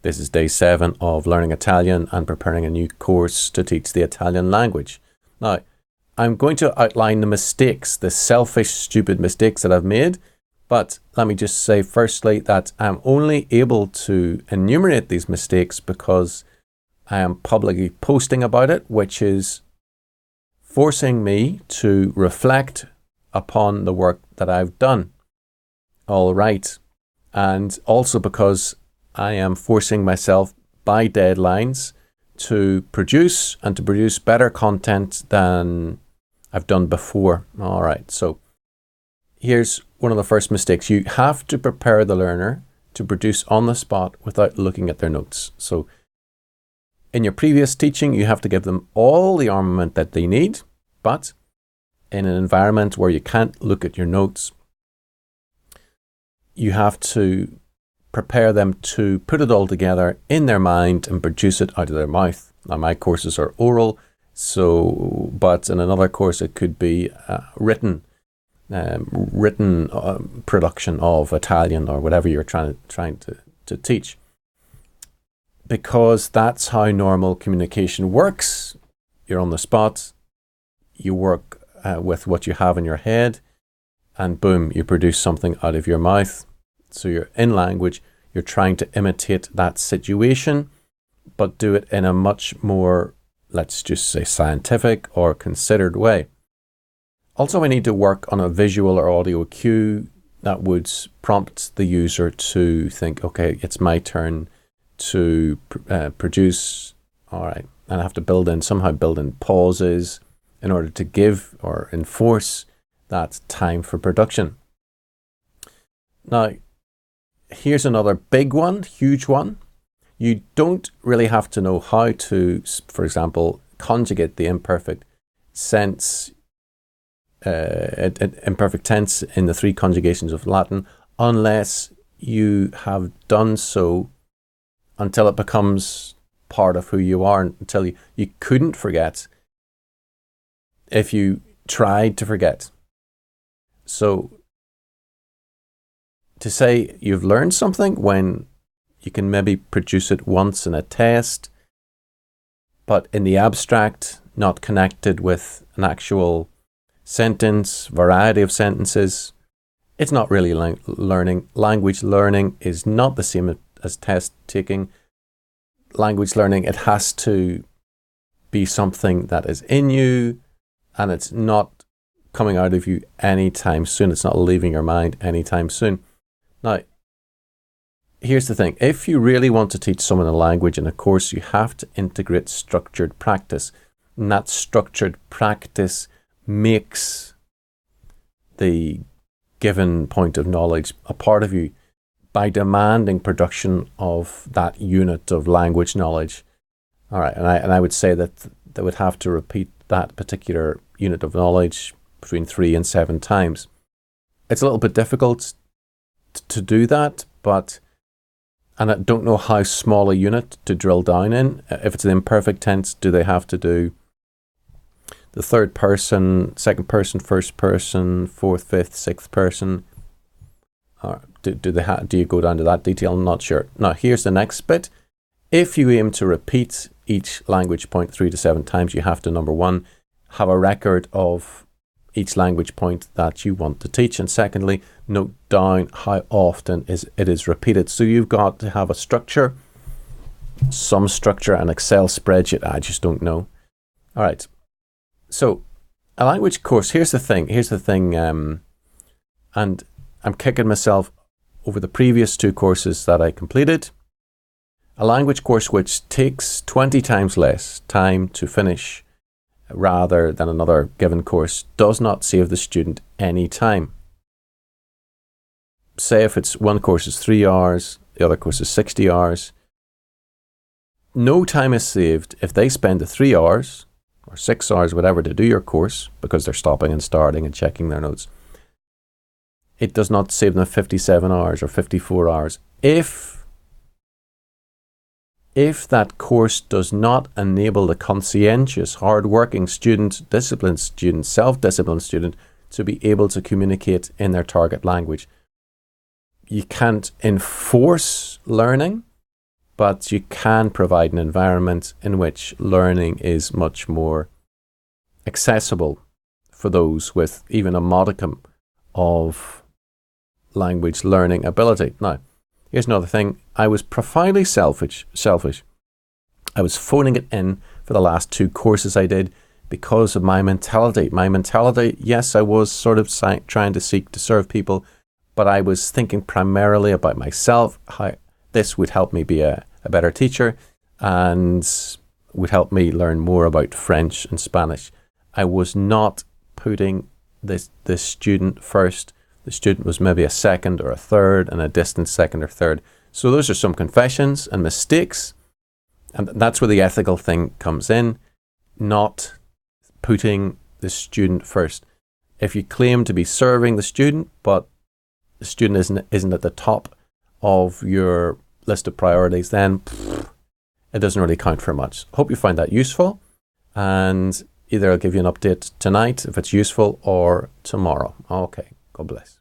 This is day 7 of learning Italian and preparing a new course to teach the Italian language. Now, I'm going to outline the mistakes, the selfish, stupid mistakes that I've made. But let me just say firstly that I'm only able to enumerate these mistakes because I am publicly posting about it, which is forcing me to reflect upon the work that I've done. All right. And also because I am forcing myself by deadlines to produce better content than I've done before. All right. So here's one of the first mistakes. You have to prepare the learner to produce on the spot without looking at their notes. So in your previous teaching, you have to give them all the armament that they need, but in an environment where you can't look at your notes, you have to prepare them to put it all together in their mind and produce it out of their mouth. Now, my courses are oral, but in another course, it could be written production of Italian or whatever you're trying to teach. Because that's how normal communication works. You're on the spot, you work with what you have in your head, and boom, you produce something out of your mouth. So you're in language, you're trying to imitate that situation, but do it in a much more, let's just say, scientific or considered way. Also, we need to work on a visual or audio cue that would prompt the user to think, okay, it's my turn to produce. All right, and I have to somehow build in pauses in order to give or enforce that time for production. Now, here's another big one, huge one. You don't really have to know how to, for example, conjugate the imperfect tense in the 3 conjugations of Latin unless you have done so until it becomes part of who you are, until you couldn't forget if you tried to forget. So to say you've learned something when you can maybe produce it once in a test, but in the abstract, not connected with an actual sentence, variety of sentences, it's not really learning. Language learning is not the same as test taking. Language learning, it has to be something that is in you and it's not coming out of you anytime soon. It's not leaving your mind anytime soon. Now, here's the thing. If you really want to teach someone a language in a course, you have to integrate structured practice. And that structured practice makes the given point of knowledge a part of you by demanding production of that unit of language knowledge. All right, and I would say that they would have to repeat that particular unit of knowledge between 3 and 7 times. It's a little bit difficult to do that, and I don't know how small a unit to drill down in. If it's an imperfect tense, do they have to do the 3rd person, 2nd person, 1st person, 4th, 5th, 6th person? Or do you go down to that detail? I'm not sure. Now, here's the next bit. If you aim to repeat each language point 3 to 7 times, you have to, number 1, have a record of each language point that you want to teach. And secondly, note down how often it is repeated. So you've got to have a structure, some structure, an Excel spreadsheet. I just don't know. All right. So a language course, here's the thing, and I'm kicking myself over the previous 2 courses that I completed. A language course which takes 20 times less time to finish rather than another given course does not save the student any time. Say if it's one course is 3 hours, the other course is 60 hours. No time is saved if they spend the 3 hours or 6 hours, whatever, to do your course because they're stopping and starting and checking their notes. It does not save them 57 hours or 54 hours. If that course does not enable the conscientious, hard-working student, disciplined student, self-disciplined student to be able to communicate in their target language, you can't enforce learning, but you can provide an environment in which learning is much more accessible for those with even a modicum of language learning ability. Now, here's another thing. I was profoundly selfish. I was phoning it in for the last 2 courses I did because of my mentality. My mentality, yes, I was sort of trying to seek to serve people, but I was thinking primarily about myself, how this would help me be a better teacher and would help me learn more about French and Spanish. I was not putting this student first. The student was maybe a second or a third, and a distant second or third. So those are some confessions and mistakes. And that's where the ethical thing comes in, not putting the student first. If you claim to be serving the student, but the student isn't at the top of your list of priorities, then it doesn't really count for much. Hope you find that useful, and either I'll give you an update tonight if it's useful or tomorrow. Okay, God bless.